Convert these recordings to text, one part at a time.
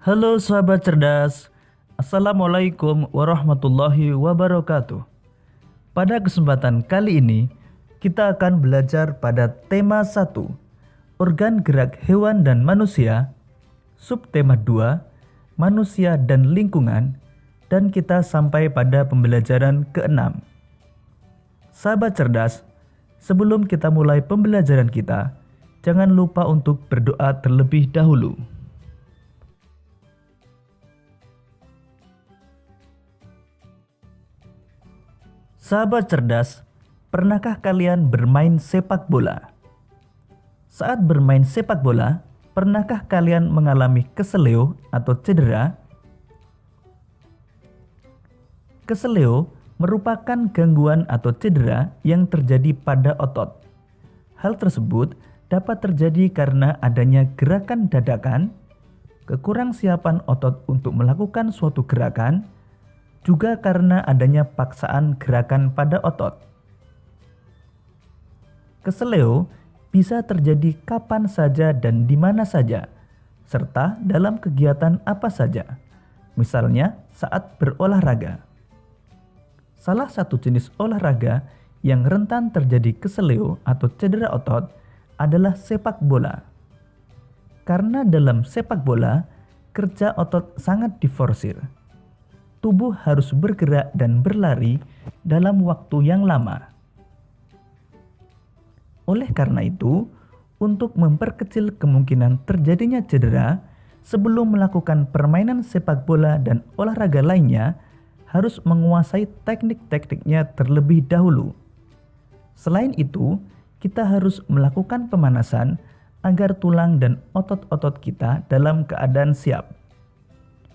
Halo sahabat cerdas, Assalamualaikum warahmatullahi wabarakatuh. Pada kesempatan kali ini, kita akan belajar pada tema 1, organ gerak hewan dan manusia, subtema 2, manusia dan lingkungan, dan kita sampai pada pembelajaran ke-6. Sahabat cerdas, sebelum kita mulai pembelajaran kita, jangan lupa untuk berdoa terlebih dahulu. Sahabat cerdas, pernahkah kalian bermain sepak bola? Saat bermain sepak bola, pernahkah kalian mengalami keseleo atau cedera? Keseleo merupakan gangguan atau cedera yang terjadi pada otot. Hal tersebut dapat terjadi karena adanya gerakan dadakan, kekurangsiapan otot untuk melakukan suatu gerakan, juga karena adanya paksaan gerakan pada otot. Keseleo bisa terjadi kapan saja dan di mana saja, serta dalam kegiatan apa saja, misalnya saat berolahraga. Salah satu jenis olahraga yang rentan terjadi keseleo atau cedera otot adalah sepak bola. Karena dalam sepak bola, kerja otot sangat diforsir. Tubuh harus bergerak dan berlari dalam waktu yang lama. Oleh karena itu, untuk memperkecil kemungkinan terjadinya cedera, sebelum melakukan permainan sepak bola dan olahraga lainnya, harus menguasai teknik-tekniknya terlebih dahulu. Selain itu, kita harus melakukan pemanasan agar tulang dan otot-otot kita dalam keadaan siap.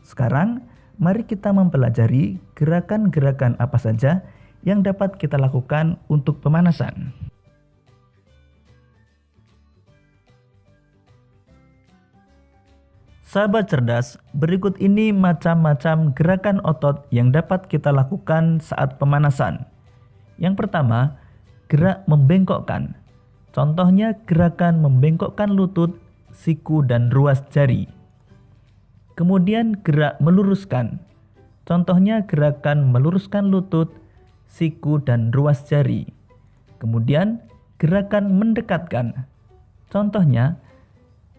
Sekarang, mari kita mempelajari gerakan-gerakan apa saja yang dapat kita lakukan untuk pemanasan. Sahabat cerdas, berikut ini macam-macam gerakan otot yang dapat kita lakukan saat pemanasan. Yang pertama, gerak membengkokkan. Contohnya gerakan membengkokkan lutut, siku, dan ruas jari. Kemudian gerak meluruskan. Contohnya gerakan meluruskan lutut, siku, dan ruas jari. Kemudian gerakan mendekatkan. Contohnya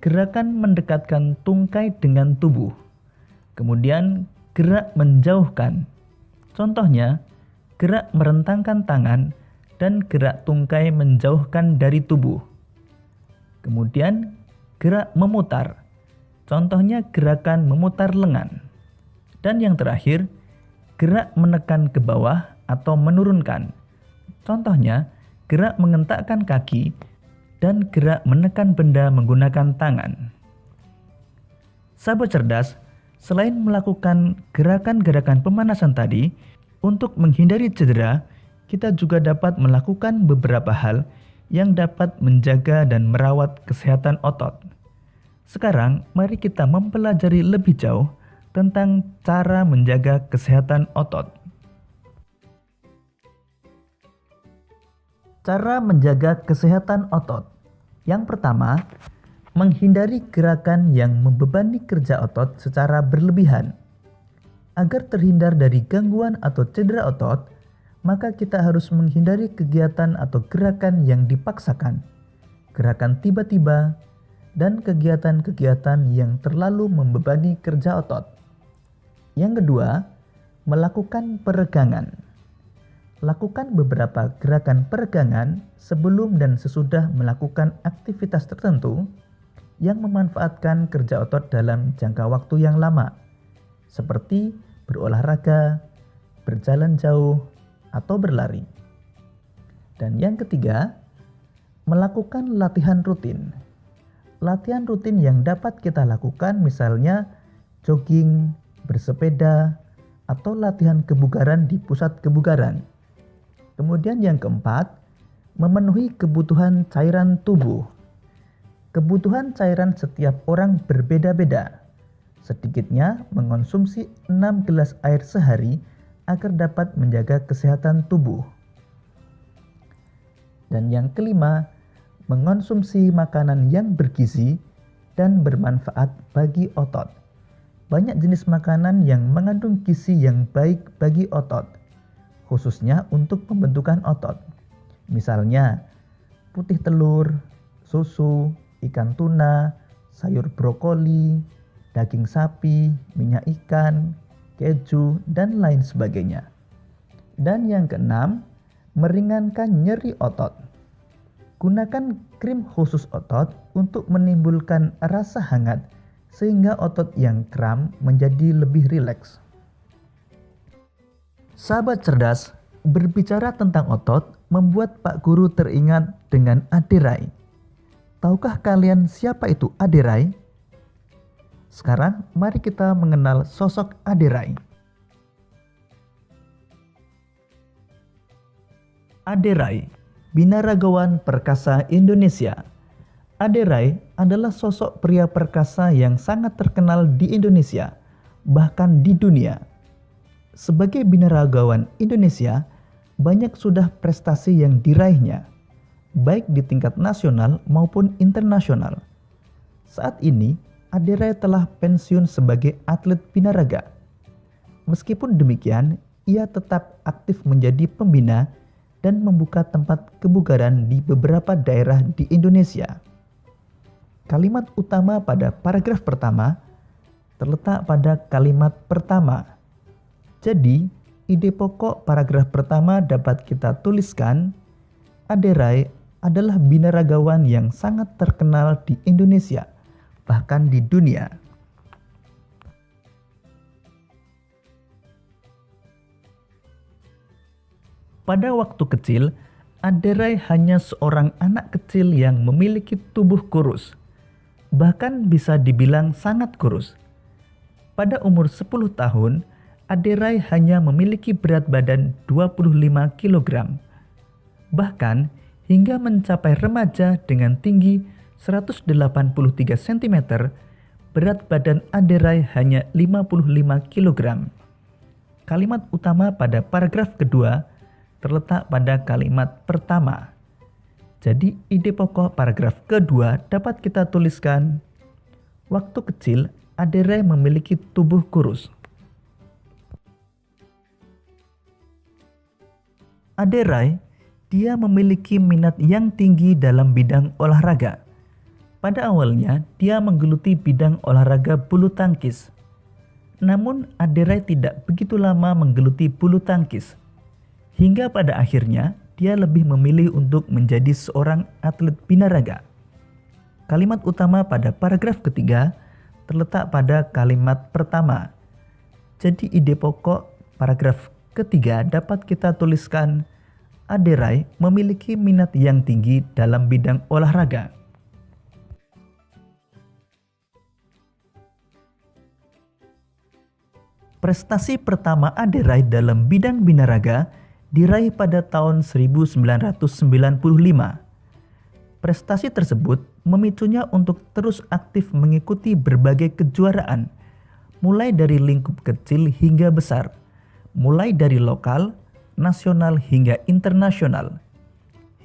gerakan mendekatkan tungkai dengan tubuh. Kemudian gerak menjauhkan. Contohnya gerak merentangkan tangan dan gerak tungkai menjauhkan dari tubuh. Kemudian gerak memutar. Contohnya gerakan memutar lengan. Dan yang terakhir, gerak menekan ke bawah atau menurunkan. Contohnya, gerak mengentakkan kaki dan gerak menekan benda menggunakan tangan. Sahabat cerdas, selain melakukan gerakan-gerakan pemanasan tadi, untuk menghindari cedera, kita juga dapat melakukan beberapa hal yang dapat menjaga dan merawat kesehatan otot. Sekarang, mari kita mempelajari lebih jauh tentang cara menjaga kesehatan otot. Cara menjaga kesehatan otot. Yang pertama, menghindari gerakan yang membebani kerja otot secara berlebihan. Agar terhindar dari gangguan atau cedera otot, maka kita harus menghindari kegiatan atau gerakan yang dipaksakan, gerakan tiba-tiba, dan kegiatan-kegiatan yang terlalu membebani kerja otot. Yang kedua, melakukan peregangan. Lakukan beberapa gerakan peregangan sebelum dan sesudah melakukan aktivitas tertentu yang memanfaatkan kerja otot dalam jangka waktu yang lama, seperti berolahraga, berjalan jauh, atau berlari. Dan yang ketiga, melakukan latihan rutin. Latihan rutin yang dapat kita lakukan misalnya jogging, bersepeda, atau latihan kebugaran di pusat kebugaran. Kemudian yang keempat, memenuhi kebutuhan cairan tubuh. Kebutuhan cairan setiap orang berbeda-beda. Sedikitnya mengonsumsi 6 gelas air sehari agar dapat menjaga kesehatan tubuh. Dan yang kelima, mengonsumsi makanan yang bergizi dan bermanfaat bagi otot. banyak jenis makanan yang mengandung gizi yang baik bagi otot, khususnya untuk pembentukan otot. Misalnya, putih telur, susu, ikan tuna, sayur brokoli, daging sapi, minyak ikan, keju, dan lain sebagainya. Dan yang keenam, meringankan nyeri otot. Gunakan krim khusus otot untuk menimbulkan rasa hangat sehingga otot yang kram menjadi lebih rileks. Sahabat cerdas, berbicara tentang otot membuat Pak Guru teringat dengan Ade Rai. Tahukah kalian siapa itu Ade Rai? Sekarang mari kita mengenal sosok Ade Rai. Ade Rai, binaragawan perkasa Indonesia. Ade Rai adalah sosok pria perkasa yang sangat terkenal di Indonesia, bahkan di dunia. Sebagai binaragawan Indonesia, banyak sudah prestasi yang diraihnya, baik di tingkat nasional maupun internasional. Saat ini, Ade Rai telah pensiun sebagai atlet binaraga. Meskipun demikian, ia tetap aktif menjadi pembina dan membuka tempat kebugaran di beberapa daerah di Indonesia. Kalimat utama pada paragraf pertama terletak pada kalimat pertama. Jadi, ide pokok paragraf pertama dapat kita tuliskan, Ade Rai adalah binaragawan yang sangat terkenal di Indonesia, bahkan di dunia. Pada waktu kecil, Ade Rai hanya seorang anak kecil yang memiliki tubuh kurus, bahkan bisa dibilang sangat kurus. Pada umur 10 tahun, Ade Rai hanya memiliki berat badan 25 kg. Bahkan, hingga mencapai remaja dengan tinggi 183 cm, berat badan Ade Rai hanya 55 kg. Kalimat utama pada paragraf kedua terletak pada kalimat pertama. Jadi ide pokok paragraf kedua dapat kita tuliskan, waktu kecil Ade Rai memiliki tubuh kurus. Ade Rai, dia memiliki minat yang tinggi dalam bidang olahraga. Pada awalnya, dia menggeluti bidang olahraga bulu tangkis. Namun, Ade Rai tidak begitu lama menggeluti bulu tangkis. Hingga pada akhirnya, dia lebih memilih untuk menjadi seorang atlet binaraga. Kalimat utama pada paragraf ketiga terletak pada kalimat pertama. Jadi ide pokok paragraf ketiga dapat kita tuliskan, Ade Rai memiliki minat yang tinggi dalam bidang olahraga. Prestasi pertama Ade Rai dalam bidang binaraga diraih pada tahun 1995. Prestasi tersebut memicunya untuk terus aktif mengikuti berbagai kejuaraan, mulai dari lingkup kecil hingga besar, mulai dari lokal, nasional hingga internasional.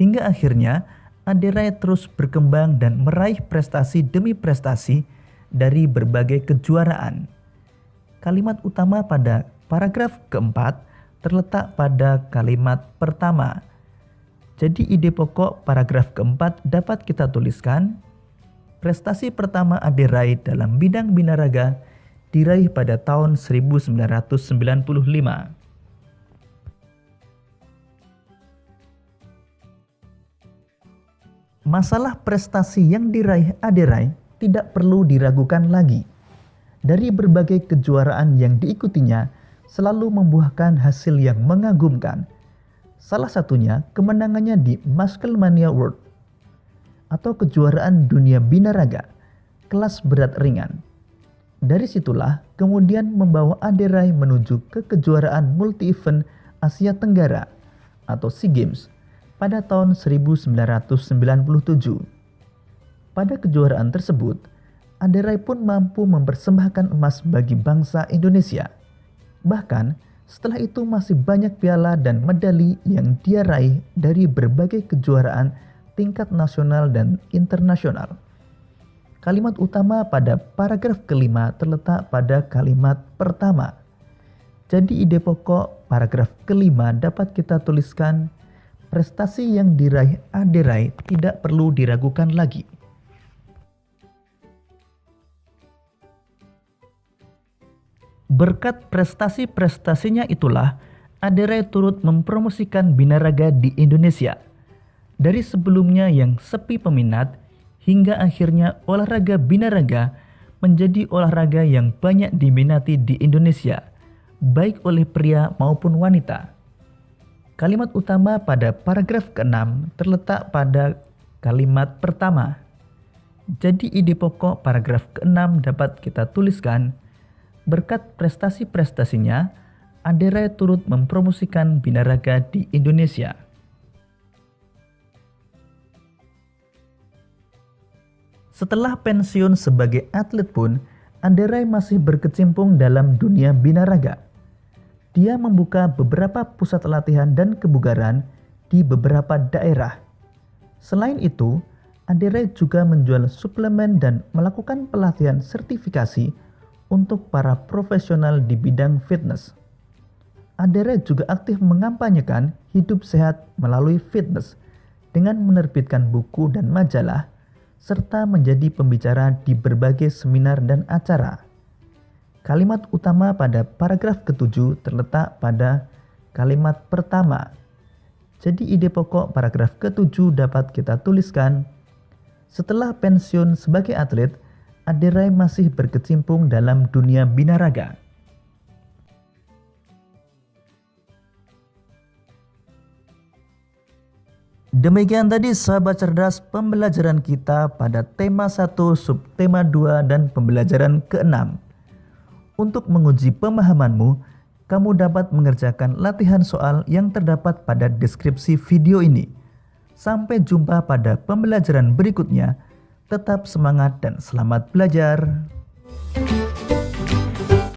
Hingga akhirnya Ade Rai terus berkembang dan meraih prestasi demi prestasi dari berbagai kejuaraan. Kalimat utama pada paragraf keempat terletak pada kalimat pertama. Jadi ide pokok paragraf keempat dapat kita tuliskan, prestasi pertama Ade Rai dalam bidang binaraga diraih pada tahun 1995. Masalah prestasi yang diraih Ade Rai tidak perlu diragukan lagi. Dari berbagai kejuaraan yang diikutinya selalu membuahkan hasil yang mengagumkan. Salah satunya kemenangannya di Musclemania World atau kejuaraan dunia binaraga kelas berat ringan. Dari situlah kemudian membawa Ade Rai menuju ke kejuaraan multi-event Asia Tenggara atau SEA Games pada tahun 1997. Pada kejuaraan tersebut, Ade Rai pun mampu mempersembahkan emas bagi bangsa Indonesia. Bahkan, setelah itu masih banyak piala dan medali yang dia raih dari berbagai kejuaraan tingkat nasional dan internasional. Kalimat utama pada paragraf kelima terletak pada kalimat pertama. Jadi ide pokok paragraf kelima dapat kita tuliskan, prestasi yang diraih Aderai tidak perlu diragukan lagi. Berkat prestasi-prestasinya itulah, Aderai turut mempromosikan binaraga di Indonesia. Dari sebelumnya yang sepi peminat, hingga akhirnya olahraga binaraga menjadi olahraga yang banyak diminati di Indonesia, baik oleh pria maupun wanita. Kalimat utama pada paragraf ke-6 terletak pada kalimat pertama. Jadi ide pokok paragraf ke-6 dapat kita tuliskan, berkat prestasi-prestasinya, Aderai turut mempromosikan binaraga di Indonesia. Setelah pensiun sebagai atlet pun, Aderai masih berkecimpung dalam dunia binaraga. Dia membuka beberapa pusat latihan dan kebugaran di beberapa daerah. Selain itu, Aderai juga menjual suplemen dan melakukan pelatihan sertifikasi untuk para profesional di bidang fitness. Aderai juga aktif mengampanyekan hidup sehat melalui fitness dengan menerbitkan buku dan majalah, serta menjadi pembicara di berbagai seminar dan acara. Kalimat utama pada paragraf ke-7 terletak pada kalimat pertama. Jadi ide pokok paragraf ke-7 dapat kita tuliskan, setelah pensiun sebagai atlet, Aderai masih berkecimpung dalam dunia binaraga. Demikian tadi sahabat cerdas pembelajaran kita pada tema 1, subtema 2, dan pembelajaran ke-6. Untuk menguji pemahamanmu, kamu dapat mengerjakan latihan soal yang terdapat pada deskripsi video ini. Sampai jumpa pada pembelajaran berikutnya. Tetap semangat dan selamat belajar.